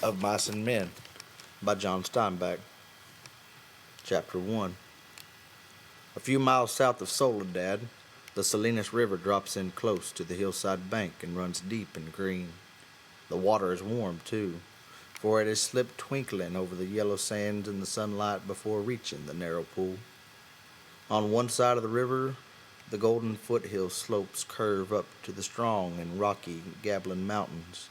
of Mice and Men by John Steinbeck. Chapter 1. A few miles south of Soledad, the Salinas River drops in close to the hillside bank and runs deep and green. The water is warm, too, for it has slipped twinkling over the yellow sands in the sunlight before reaching the narrow pool. On one side of the river, the golden foothill slopes curve up to the strong and rocky Gablin Mountains,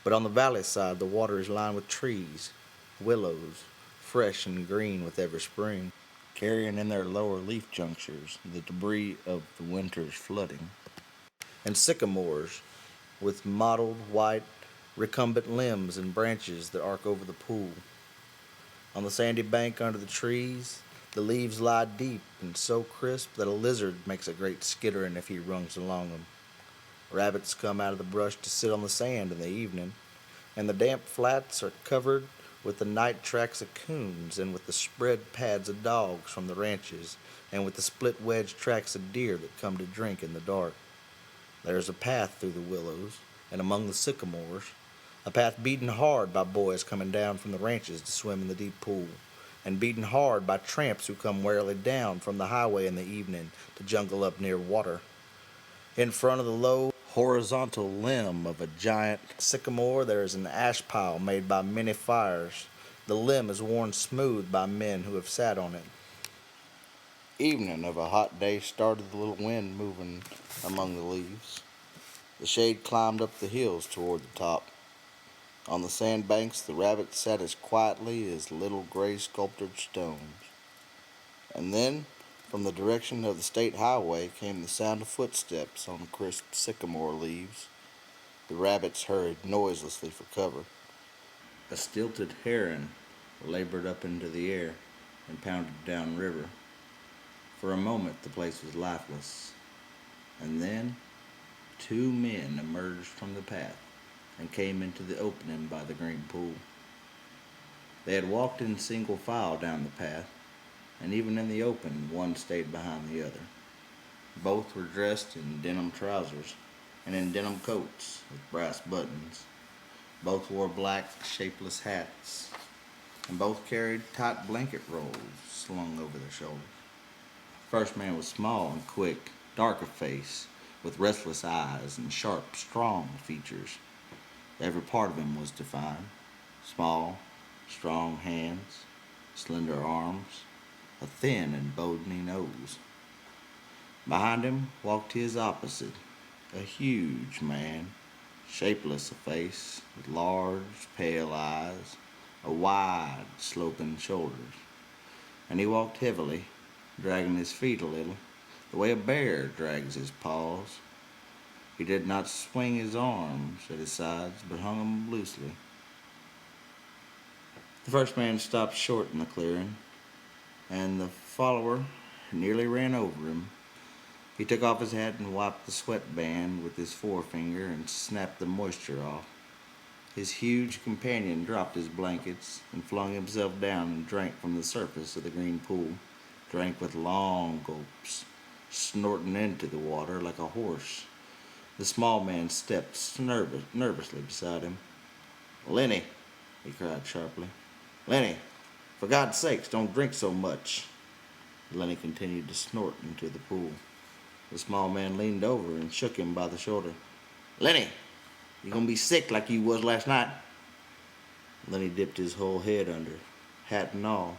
but on the valley side the water is lined with trees, willows, fresh and green with every spring, carrying in their lower leaf junctures the debris of the winter's flooding, and sycamores with mottled white recumbent limbs and branches that arc over the pool. On the sandy bank under the trees, the leaves lie deep and so crisp that a lizard makes a great skittering if he runs along them. Rabbits come out of the brush to sit on the sand in the evening, and the damp flats are covered with the night tracks of coons and with the spread pads of dogs from the ranches and with the split wedge tracks of deer that come to drink in the dark. There is a path through the willows and among the sycamores, a path beaten hard by boys coming down from the ranches to swim in the deep pool, and beaten hard by tramps who come warily down from the highway in the evening to jungle up near water. In front of the low, horizontal limb of a giant sycamore there is an ash pile made by many fires. The limb is worn smooth by men who have sat on it. Evening of a hot day started the little wind moving among the leaves. The shade climbed up the hills toward the top. On the sandbanks the rabbits sat as quietly as little gray sculptured stones. And then, from the direction of the state highway came the sound of footsteps on crisp sycamore leaves. The rabbits hurried noiselessly for cover. A stilted heron labored up into the air and pounded down river. For a moment the place was lifeless, and then 2 men emerged from the path and came into the opening by the green pool. They had walked in single file down the path, and even in the open one stayed behind the other. Both were dressed in denim trousers and in denim coats with brass buttons. Both wore black, shapeless hats, and both carried tight blanket rolls slung over their shoulders. The first man was small and quick, dark of face, with restless eyes and sharp, strong features. Every part of him was defined: small, strong hands, slender arms, a thin and bony nose. Behind him walked his opposite, a huge man, shapeless of face, with large, pale eyes, a wide, sloping shoulders. And he walked heavily, dragging his feet a little, the way a bear drags his paws. He did not swing his arms at his sides, but hung them loosely. The first man stopped short in the clearing, and the follower nearly ran over him. He took off his hat and wiped the sweat band with his forefinger and snapped the moisture off. His huge companion dropped his blankets and flung himself down and drank from the surface of the green pool, drank with long gulps, snorting into the water like a horse. The small man stepped nervously beside him. "Lenny," he cried sharply. "Lenny, for God's sakes, don't drink so much." Lenny continued to snort into the pool. The small man leaned over and shook him by the shoulder. "Lenny, you gonna be sick like you was last night?" Lenny dipped his whole head under, hat and all,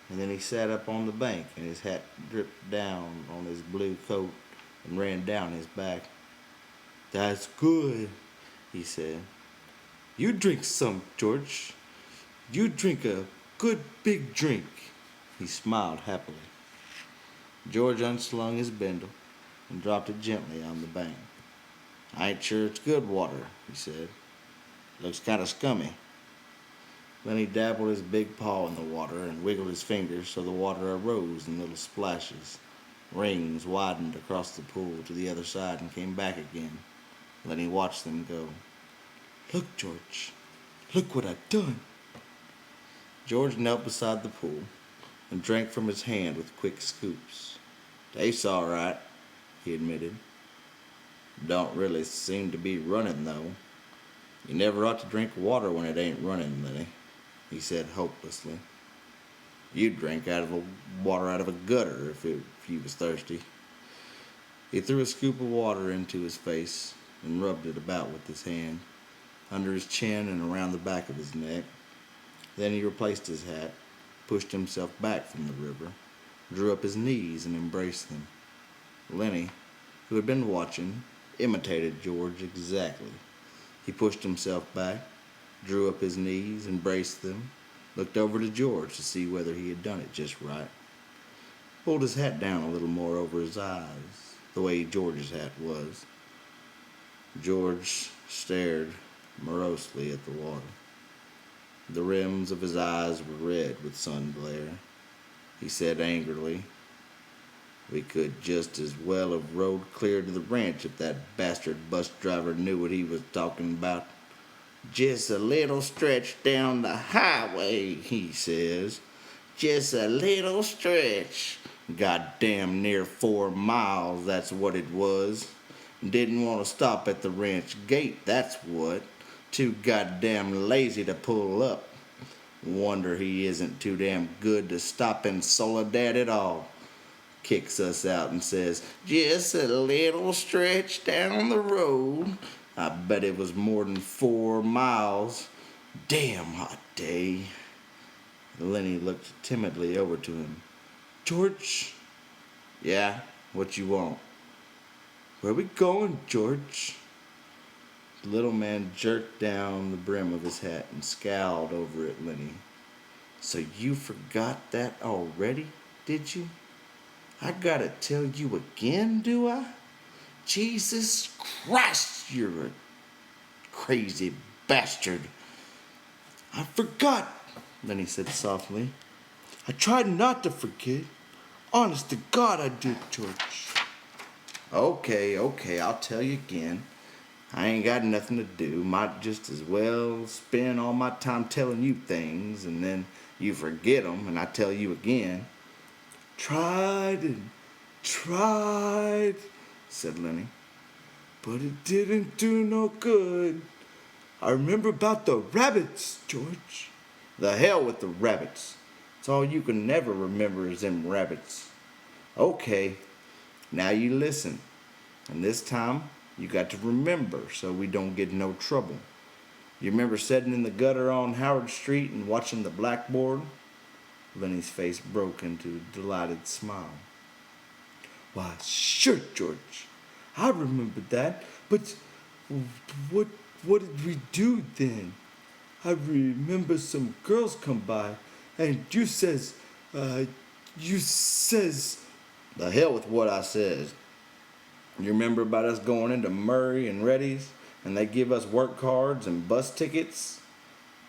and then he sat up on the bank and his hat dripped down on his blue coat and ran down his back. "That's good," he said. "You drink some, George. You drink a good big drink." He smiled happily. George unslung his bindle and dropped it gently on the bank. "I ain't sure it's good water," he said. "Looks kind of scummy." Then he dabbled his big paw in the water and wiggled his fingers so the water arose in little splashes. Rings widened across the pool to the other side and came back again. Then he watched them go. "Look, George. Look what I've done." George knelt beside the pool and drank from his hand with quick scoops. "Tastes all right," he admitted. "Don't really seem to be running, though." You never ought to drink water when it ain't running, Lenny, he said hopelessly. You'd drink water out of a gutter if you was thirsty. He threw a scoop of water into his face and rubbed it about with his hand, under his chin and around the back of his neck. Then he replaced his hat, pushed himself back from the river, drew up his knees and embraced them. Lenny, who had been watching, imitated George exactly. He pushed himself back, drew up his knees, embraced them, looked over to George to see whether he had done it just right. Pulled his hat down a little more over his eyes, the way George's hat was. George stared morosely at the water. The rims of his eyes were red with sun glare. He said angrily, "We could just as well have rode clear to the ranch if that bastard bus driver knew what he was talking about. Just a little stretch down the highway, he says. Just a little stretch. Goddamn near 4 miles, that's what it was. Didn't want to stop at the ranch gate, that's what. Too goddamn lazy to pull up. Wonder he isn't too damn good to stop in Soledad at all. Kicks us out and says, just a little stretch down the road. I bet it was more than 4 miles. Damn hot day." Lenny looked timidly over to him. "George?" "Yeah, what you want?" "Where we going, George?" The little man jerked down the brim of his hat and scowled over at Lenny. "So you forgot that already, did you? I gotta tell you again, do I? Jesus Christ, you're a crazy bastard." "I forgot," Lenny said softly. "I tried not to forget. Honest to God, I did, George." Okay, I'll tell you again. I ain't got nothing to do. Might just as well spend all my time telling you things, and then you forget 'em, and I tell you again. "Tried and tried," said Lenny, "but it didn't do no good. I remember about the rabbits, George." "The hell with the rabbits. It's all you can never remember is them rabbits." "Okay, now you listen. And this time, you got to remember so we don't get in no trouble. You remember sitting in the gutter on Howard Street and watching the blackboard?" Lenny's face broke into a delighted smile. "Why, sure, George. I remember that. But what did we do then? I remember some girls come by, and you says, "The hell with what I says. You remember about us going into Murray and Reddy's, and they give us work cards and bus tickets?"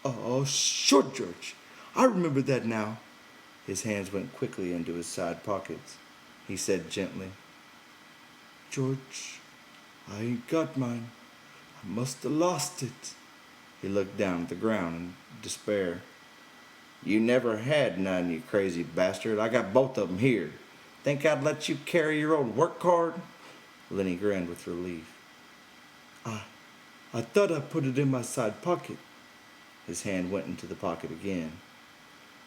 "Oh, sure, George. I remember that now." His hands went quickly into his side pockets. He said gently, "George, I ain't got mine. I must have lost it." He looked down at the ground in despair. "You never had none, you crazy bastard. I got both of 'em here. Think I'd let you carry your old work card?" Lenny grinned with relief. I thought I put it in my side pocket." His hand went into the pocket again.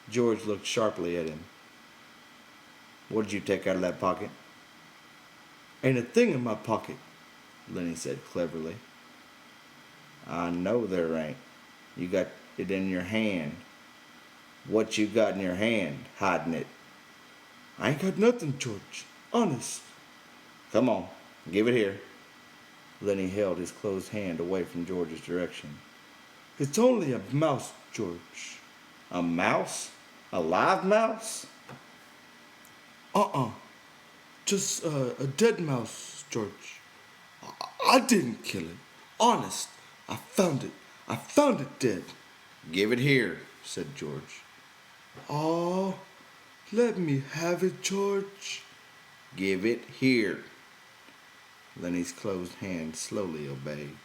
George looked sharply at him. "What did you take out of that pocket?" "Ain't a thing in my pocket," Lenny said cleverly. "I know there ain't. You got it in your hand. What you got in your hand, hiding it?" "I ain't got nothing, George. Honest." "Come on, give it here." Lenny held his closed hand away from George's direction. "It's only a mouse, George." "A mouse? A live mouse?" Just a dead mouse, George. I didn't kill it. Honest. I found it. I found it dead." "Give it here," said George. "Oh, let me have it, George." "Give it here." Lenny's closed hand slowly obeyed.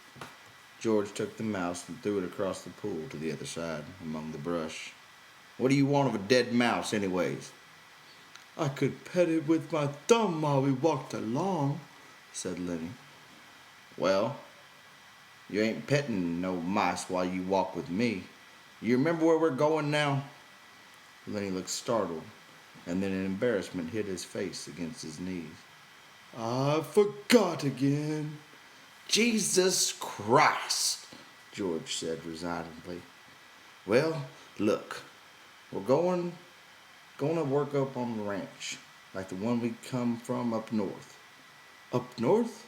George took the mouse and threw it across the pool to the other side, among the brush. "What do you want of a dead mouse, anyways?" "I could pet it with my thumb while we walked along," said Lenny. "Well, You ain't petting no mice while you walk with me. You remember where we're going now?" Lenny looked startled, and then in embarrassment hid his face against his knees. "I forgot again." "Jesus Christ," George said resignedly. "Well, look, we're going to work up on the ranch, like the one we come from up north." "Up north?"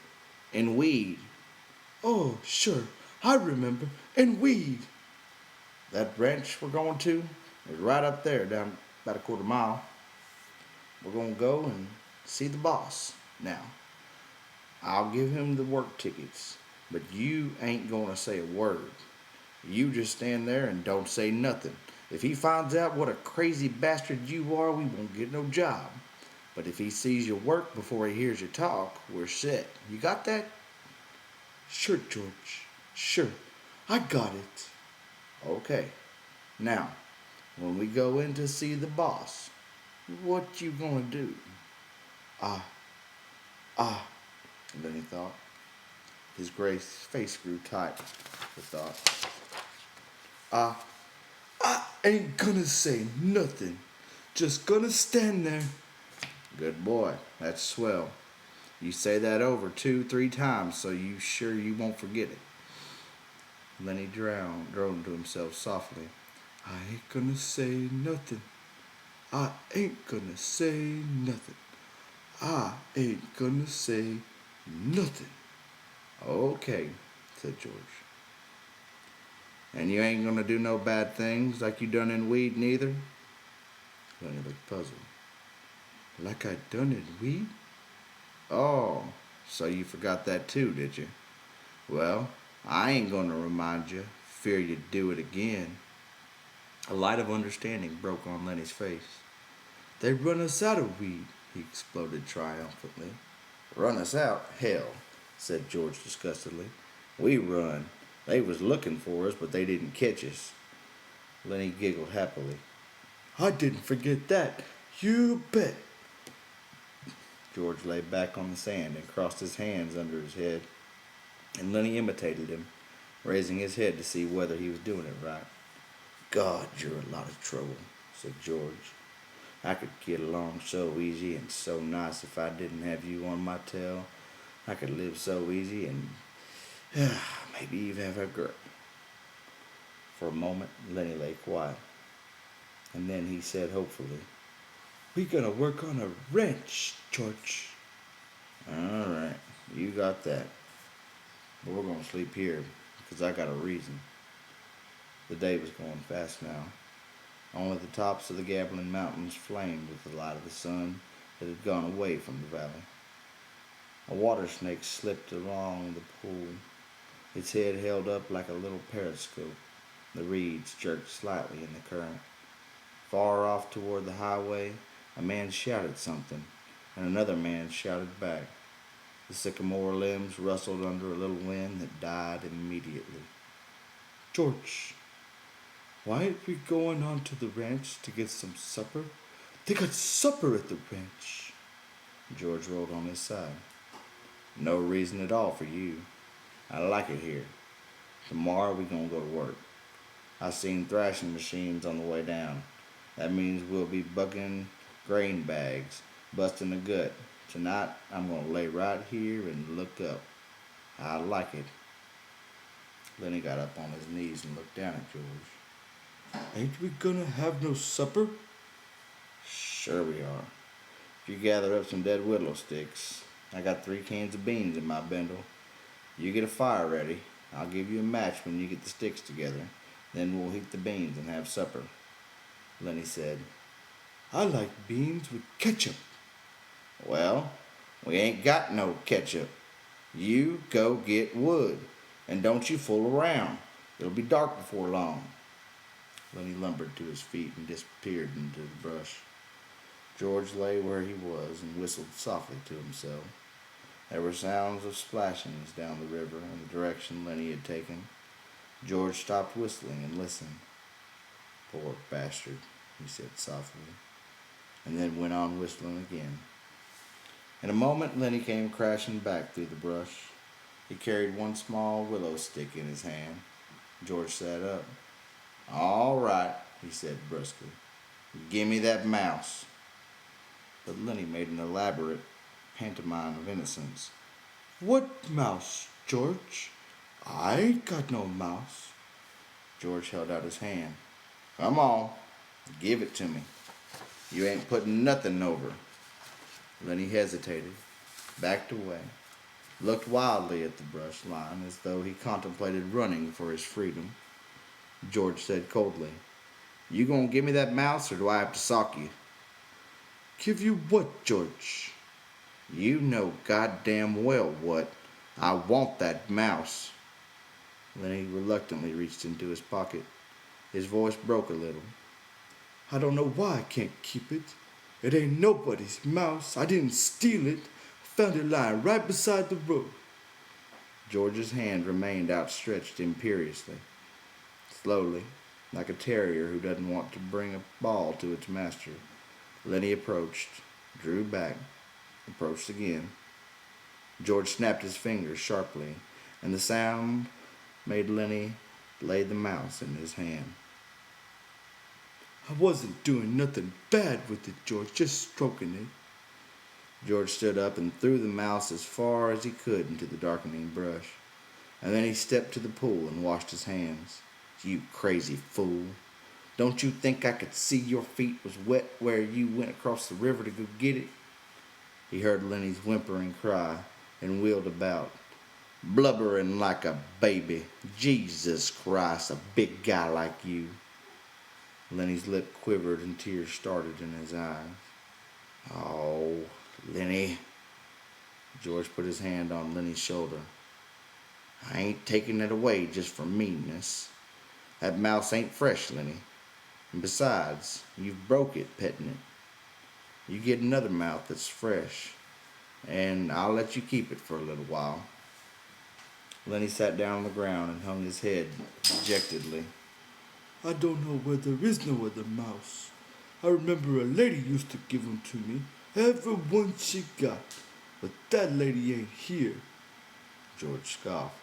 "And weed." "Oh, sure, I remember. And weed." "That ranch we're going to is right up there, down about a quarter mile. We're going to go and see the boss. Now, I'll give him the work tickets, but you ain't going to say a word. You just stand there and don't say nothing. If he finds out what a crazy bastard you are, we won't get no job. But if he sees you work before he hears you talk, we're set. You got that?" "Sure, George. Sure. I got it." "Okay. Now, when we go in to see the boss, what you gonna do?" Ah, ah, Then he thought. His gray face grew tight with thought. ah, I ain't gonna say nothing. Just gonna stand there. "Good boy. That's swell. You say that over 2, 3 times so you sure you won't forget it." Lenny droned to himself softly. I ain't gonna say nothing. I ain't gonna say nothing. I ain't gonna say nothing. "Okay," said George. "And you ain't gonna do no bad things like you done in weed neither?" Lenny looked puzzled. Like I done in weed? "Oh, so you forgot that too, did you? Well, I ain't gonna remind you. Fear you'd do it again." A light of understanding broke on Lenny's face. They run us out of weed, he exploded triumphantly. "Run us out? Hell," said George disgustedly. "We run. They was looking for us, but they didn't catch us." Lenny giggled happily. I didn't forget that. You bet. George lay back on the sand and crossed his hands under his head, and Lenny imitated him, raising his head to see whether he was doing it right. "God, you're a lot of trouble," said George. "I could get along so easy and so nice if I didn't have you on my tail. I could live so easy and maybe even have a girl." For a moment, Lenny lay quiet, and then he said hopefully, We gonna work on a ranch, George. "All right, you got that. But we're going to sleep here because I got a reason." The day was going fast now. Only the tops of the Gabbling Mountains flamed with the light of the sun that had gone away from the valley. A water snake slipped along the pool, its head held up like a little periscope. The reeds jerked slightly in the current. Far off toward the highway, a man shouted something, and another man shouted back. The sycamore limbs rustled under a little wind that died immediately. George, why ain't we going on to the ranch to get some supper? They got supper at the ranch. George rolled on his side. "No reason at all for you. I like it here. Tomorrow we gonna go to work. I seen thrashing machines on the way down. That means we'll be bucking grain bags, busting a gut. Tonight I'm gonna lay right here and look up. I like it." Lenny got up on his knees and looked down at George. Ain't we gonna have no supper? "Sure we are. If you gather up some dead willow sticks, I got 3 cans of beans in my bundle. You get a fire ready. I'll give you a match when you get the sticks together. Then we'll heat the beans and have supper." Lenny said, I like beans with ketchup. "Well, we ain't got no ketchup. You go get wood, and don't you fool around. It'll be dark before long." Lenny lumbered to his feet and disappeared into the brush. George lay where he was and whistled softly to himself. There were sounds of splashings down the river in the direction Lenny had taken. George stopped whistling and listened. "Poor bastard," he said softly, and then went on whistling again. In a moment, Lenny came crashing back through the brush. He carried one small willow stick in his hand. George sat up. "All right," he said brusquely. "Give me that mouse." But Lenny made an elaborate pantomime of innocence. What mouse, George? I ain't got no mouse. George held out his hand. "Come on, give it to me. You ain't putting nothing over." Lenny hesitated, backed away, looked wildly at the brush line as though he contemplated running for his freedom. George said coldly, "You gonna give me that mouse or do I have to sock you?" Give you what, George? "You know goddamn well what. I want that mouse." Lenny reluctantly reached into his pocket. His voice broke a little. I don't know why I can't keep it. It ain't nobody's mouse. I didn't steal it. I found it lying right beside the road. George's hand remained outstretched imperiously. Slowly, like a terrier who doesn't want to bring a ball to its master, Lenny approached, drew back, approached again. George snapped his fingers sharply, and the sound made Lenny lay the mouse in his hand. I wasn't doing nothing bad with it, George, just stroking it. George stood up and threw the mouse as far as he could into the darkening brush, and then he stepped to the pool and washed his hands. "You crazy fool. Don't you think I could see your feet was wet where you went across the river to go get it?" He heard Lenny's whimpering cry and wheeled about, "Blubbering like a baby. Jesus Christ, a big guy like you." Lenny's lip quivered and tears started in his eyes. "Oh, Lenny." George put his hand on Lenny's shoulder. "I ain't taking it away just for meanness. That mouse ain't fresh, Lenny. And besides, you've broke it petting it. You get another mouth that's fresh, and I'll let you keep it for a little while." Lenny sat down on the ground and hung his head dejectedly. I don't know where there is no other mouse. I remember a lady used to give 'em to me, every one she got, but that lady ain't here. George scoffed.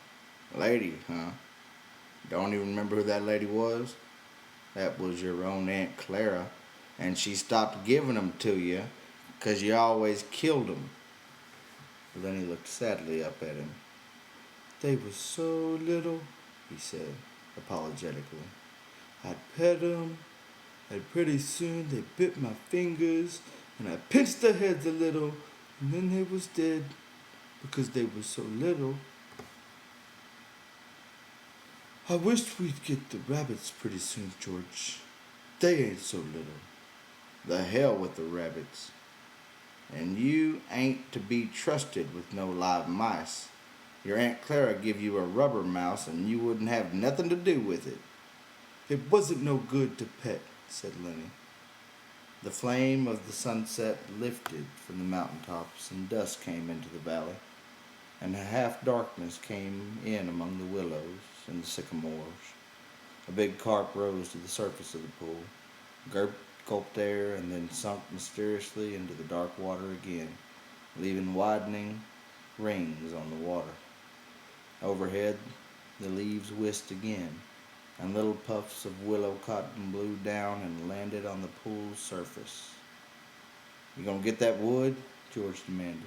"Lady, huh? Don't even remember who that lady was? That was your own Aunt Clara, and she stopped giving 'em to you 'cause you always killed 'em." Lenny looked sadly up at him. They were so little, he said apologetically. I'd pet 'em, and pretty soon they bit my fingers, and I pinched their heads a little, and then they was dead because they were so little. I wished we'd get the rabbits pretty soon, George. They ain't so little. "The hell with the rabbits. And you ain't to be trusted with no live mice. Your Aunt Clara give you a rubber mouse and you wouldn't have nothing to do with it." It wasn't no good to pet, said Lenny. The flame of the sunset lifted from the mountaintops and dusk came into the valley, and a half darkness came in among the willows and the sycamores. A big carp rose to the surface of the pool, gulped air, and then sunk mysteriously into the dark water again, leaving widening rings on the water. Overhead, the leaves whisked again, and little puffs of willow cotton blew down and landed on the pool's surface. "You gonna get that wood?" George demanded.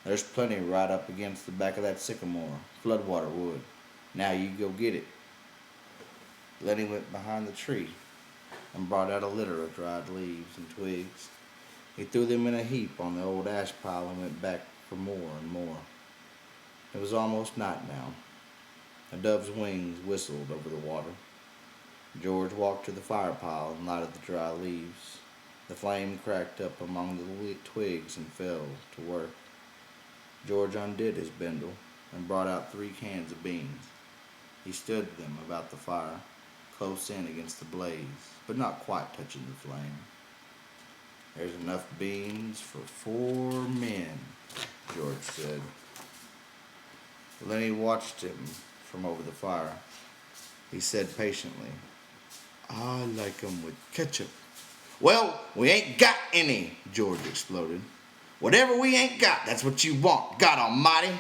"There's plenty right up against the back of that sycamore, floodwater wood. Now you go get it." Lenny went behind the tree and brought out a litter of dried leaves and twigs. He threw them in a heap on the old ash pile and went back for more and more. It was almost night now. A dove's wings whistled over the water. George walked to the fire pile and lighted the dry leaves. The flame cracked up among the twigs and fell to work. George undid his bindle and brought out 3 cans of beans. He stood them about the fire, close in against the blaze, but not quite touching the flame. "There's enough beans for 4 men," George said. Lenny watched him from over the fire. He said patiently, I like 'em with ketchup. "Well, we ain't got any," George exploded. "Whatever we ain't got, that's what you want, God Almighty.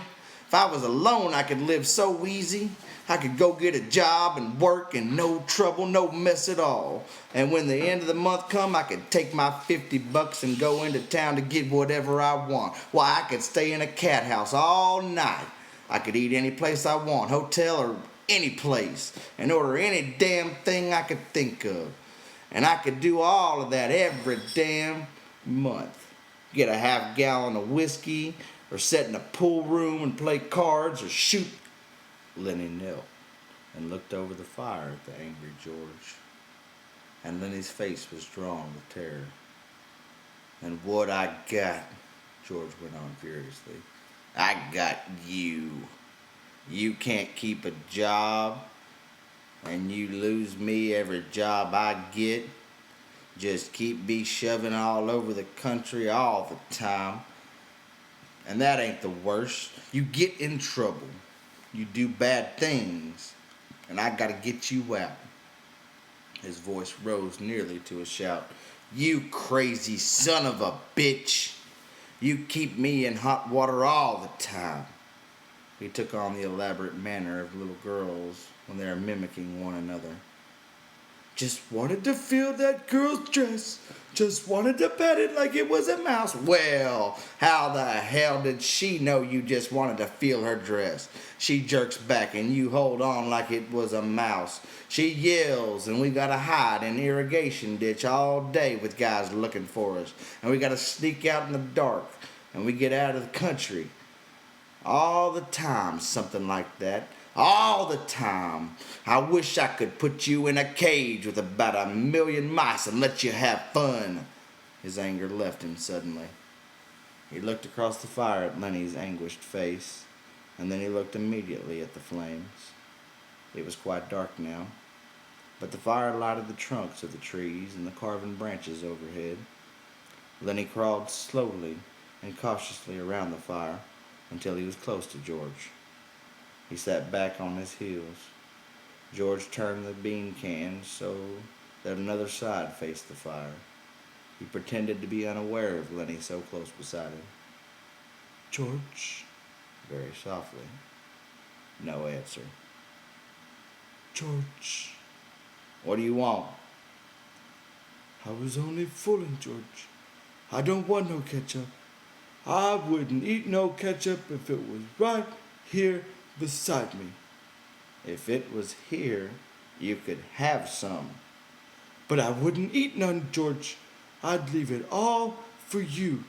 If I was alone, I could live so easy. I could go get a job and work and no trouble, no mess at all. And when the end of the month come, I could take my $50 and go into town to get whatever I want. Why, I could stay in a cat house all night. I could eat any place I want, hotel or any place, and order any damn thing I could think of. And I could do all of that every damn month. Get a half-gallon of whiskey, or sit in a pool room and play cards, or shoot. Lenny knelt and looked over the fire at the angry George. And Lenny's face was drawn with terror. And what I got, George went on furiously, I got you. You can't keep a job, and you lose me every job I get. Just keep me shoving all over the country all the time. And that ain't the worst. You get in trouble. You do bad things. And I gotta get you out. His voice rose nearly to a shout. You crazy son of a bitch. You keep me in hot water all the time. He took on the elaborate manner of little girls when they are mimicking one another. Just wanted to feel that girl's dress. Just wanted to pet it like it was a mouse. Well, how the hell did she know you just wanted to feel her dress? She jerks back and you hold on like it was a mouse. She yells and we gotta hide in irrigation ditch all day with guys looking for us. And we gotta sneak out in the dark and we get out of the country. All the time, something like that. All the time. I wish I could put you in a cage with about 1,000,000 mice and let you have fun. His anger left him suddenly. He looked across the fire at Lenny's anguished face, and then he looked immediately at the flames. It was quite dark now, but the fire lighted the trunks of the trees and the carven branches overhead. Lenny crawled slowly and cautiously around the fire until he was close to George. He sat back on his heels. George turned the bean can so that another side faced the fire. He pretended to be unaware of Lenny so close beside him. George? Very softly. No answer. George? What do you want? I was only fooling, George. I don't want no ketchup. I wouldn't eat no ketchup if it was right here beside me. If it was here, you could have some. But I wouldn't eat none, George. I'd leave it all for you.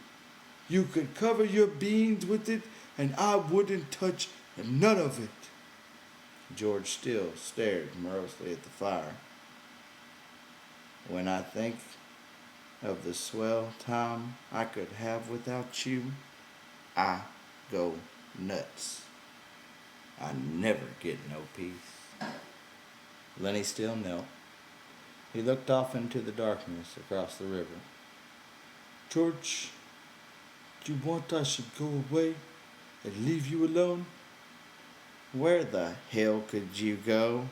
You could cover your beans with it, and I wouldn't touch none of it. George still stared morosely at the fire. When I think of the swell time I could have without you, I go nuts. I never get no peace. Lenny still knelt. He looked off into the darkness across the river. George, do you want I should go away and leave you alone? Where the hell could you go?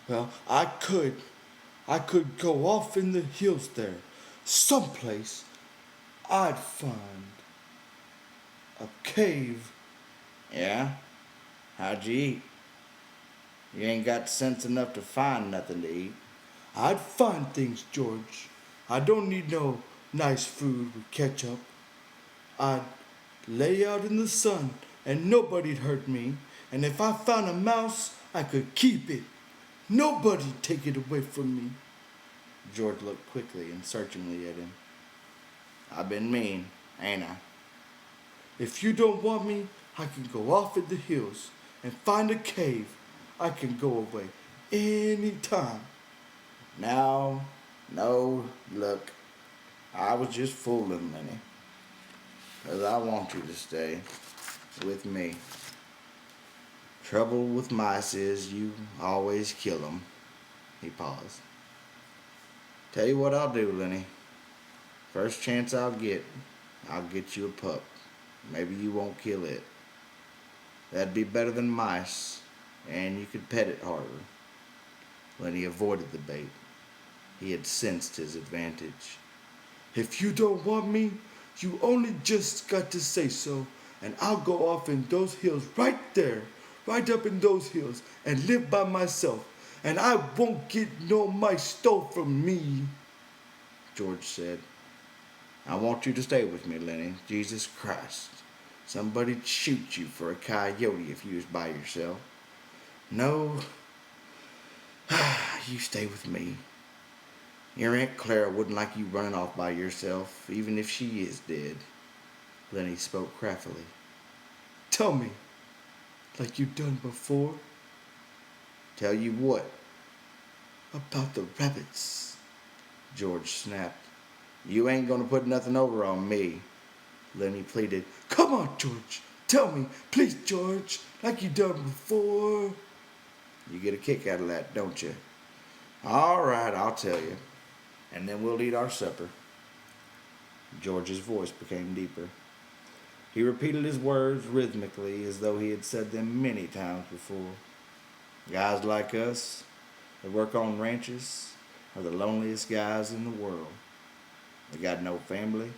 Well, I could. I could go off in the hills there, someplace. I'd find a cave. Yeah? How'd you eat? You ain't got sense enough to find nothing to eat. I'd find things, George. I don't need no nice food with ketchup. I'd lay out in the sun and nobody'd hurt me. And if I found a mouse, I could keep it. Nobody'd take it away from me. George looked quickly and searchingly at him. I've been mean, ain't I? If you don't want me, I can go off in the hills and find a cave. I can go away anytime. No, look, I was just fooling, Lenny. 'Cause I want you to stay with me. Trouble with mice is you always kill 'em. He paused. Tell you what I'll do, Lenny. First chance I'll get you a pup. Maybe you won't kill it. That'd be better than mice, and you could pet it harder. Lenny avoided the bait. He had sensed his advantage. If you don't want me, you only just got to say so, and I'll go off in those hills right there, right up in those hills, and live by myself, and I won't get no mice stole from me, George said. I want you to stay with me, Lenny. Jesus Christ. Somebody'd shoot you for a coyote if you was by yourself. No, you stay with me. Your Aunt Clara wouldn't like you running off by yourself, even if she is dead. Lenny spoke craftily. Tell me, like you done before. Tell you what? About the rabbits, George snapped. You ain't gonna put nothing over on me, Lenny pleaded. Come on, George. Tell me, please, George, like you done before. You get a kick out of that, don't you? All right, I'll tell you. And then we'll eat our supper. George's voice became deeper. He repeated his words rhythmically as though he had said them many times before. Guys like us that work on ranches are the loneliest guys in the world. They got no family,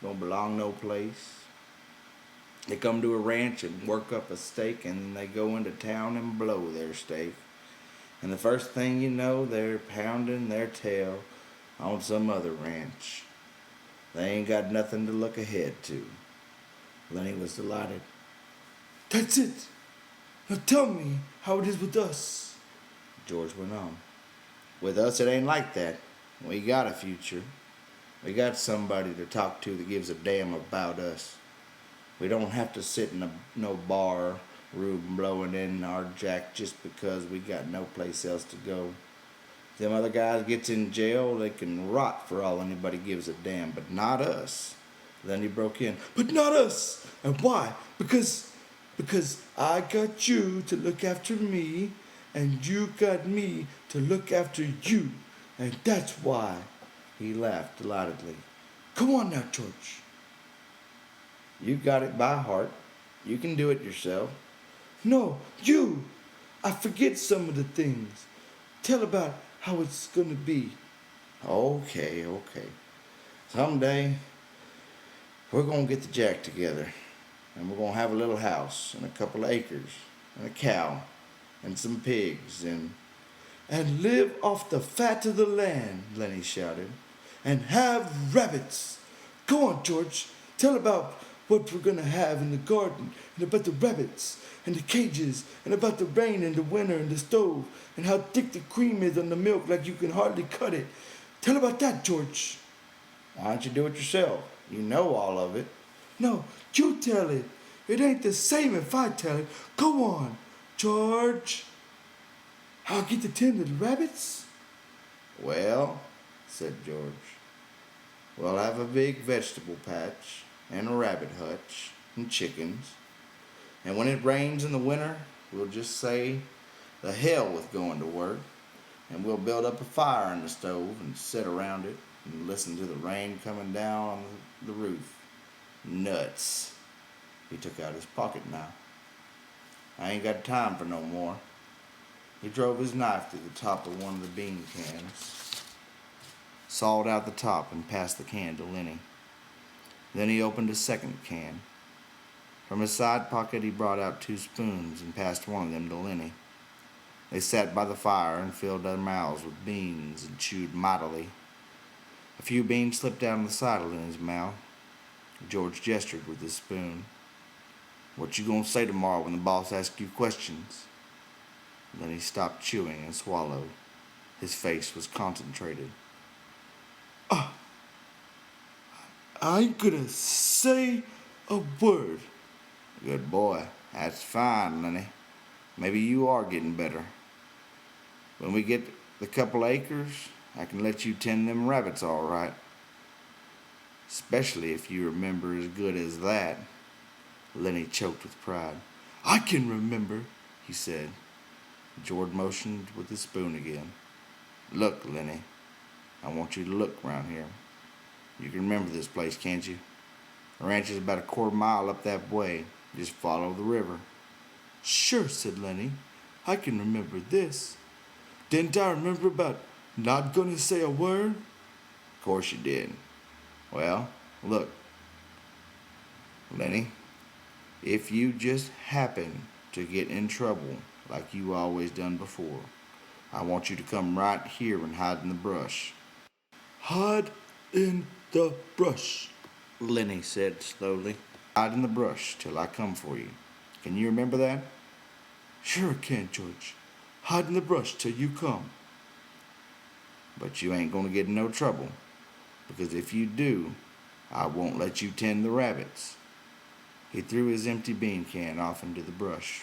don't belong no place. They come to a ranch and work up a stake, and then they go into town and blow their stake. And the first thing you know, they're pounding their tail on some other ranch. They ain't got nothing to look ahead to. Lenny was delighted. That's it. Now tell me how it is with us, George went on. With us, it ain't like that. We got a future. We got somebody to talk to that gives a damn about us. We don't have to sit in no bar room blowing in our jack just because we got no place else to go. If them other guys gets in jail, they can rot for all anybody gives a damn, but not us. Then he broke in. But not us! And why? Because I got you to look after me, and you got me to look after you. And that's why. He laughed delightedly. Come on now, George. You got it by heart. You can do it yourself. No, you! I forget some of the things. Tell about how it's gonna be. Okay. Someday, we're gonna get the jack together. And we're gonna have a little house and a couple of acres and a cow and some pigs and live off the fat of the land, Lenny shouted. And have rabbits. Go on, George. Tell about what we're gonna have in the garden, and about the rabbits, and the cages, and about the rain and the winter and the stove, and how thick the cream is on the milk like you can hardly cut it. Tell about that, George. Why don't you do it yourself? You know all of it. No, you tell it. It ain't the same if I tell it. Go on, George. I'll get the 10 little rabbits. Well, said George, we'll have a big vegetable patch and a rabbit hutch and chickens. And when it rains in the winter, we'll just say the hell with going to work, and we'll build up a fire in the stove and sit around it and listen to the rain coming down on the roof. Nuts. He took out his pocket knife. I ain't got time for no more. He drove his knife through the top of one of the bean cans, sawed out the top, and passed the can to Lenny. Then he opened a second can. From his side pocket he brought out 2 spoons and passed one of them to Lenny. They sat by the fire and filled their mouths with beans and chewed mightily. A few beans slipped down the side of Lenny's mouth. George gestured with his spoon. What you gonna say tomorrow when the boss asks you questions? Then he stopped chewing and swallowed. His face was concentrated. I ain't gonna say a word. Good boy. That's fine, Lenny. Maybe you are getting better. When we get the couple acres, I can let you tend them rabbits all right. Especially if you remember as good as that. Lenny choked with pride. I can remember, he said. George motioned with his spoon again. Look, Lenny, I want you to look around here. You can remember this place, can't you? The ranch is about a quarter mile up that way. Just follow the river. Sure, said Lenny. I can remember this. Didn't I remember about not gonna say a word? Of course you did. Well, look, Lenny, If you just happen to get in trouble like you always done before, I want you to come right here and hide in the brush. Hide in the brush, Lenny said slowly. hide in the brush till I come for you. Can you remember that? Sure can, George. Hide in the brush till you come. But you ain't gonna get in no trouble, because if you do, I won't let you tend the rabbits. He threw his empty bean can off into the brush.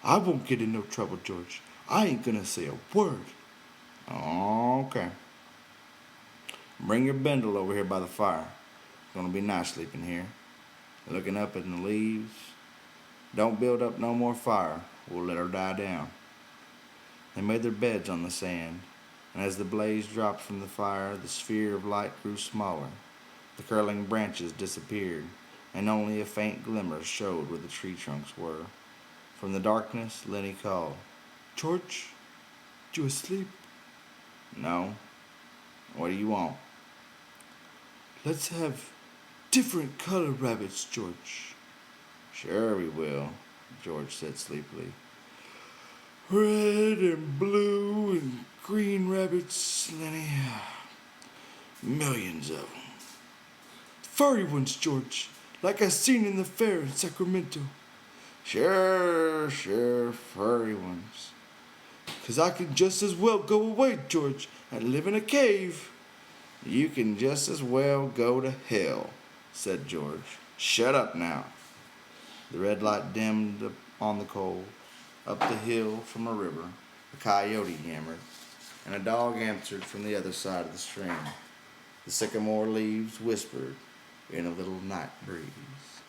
I won't get in no trouble, George. I ain't gonna say a word. Okay. Bring your bundle over here by the fire. It's gonna be nice sleeping here, looking up at the leaves. Don't build up no more fire. We'll let her die down. They made their beds on the sand, and as the blaze dropped from the fire, the sphere of light grew smaller. The curling branches disappeared, and only a faint glimmer showed where the tree trunks were. From the darkness, Lenny called. George, you asleep? No. What do you want? Let's have different color rabbits, George. Sure we will, George said sleepily. Red and blue and green rabbits, Lenny. Millions of them. Furry ones, George, like I seen in the fair in Sacramento. Sure, furry ones. 'Cause I can just as well go away, George, and live in a cave. You can just as well go to hell, said George. Shut up now. The red light dimmed on the cold. Up the hill from a river, a coyote yammered, and a dog answered from the other side of the stream. The sycamore leaves whispered in a little night breeze.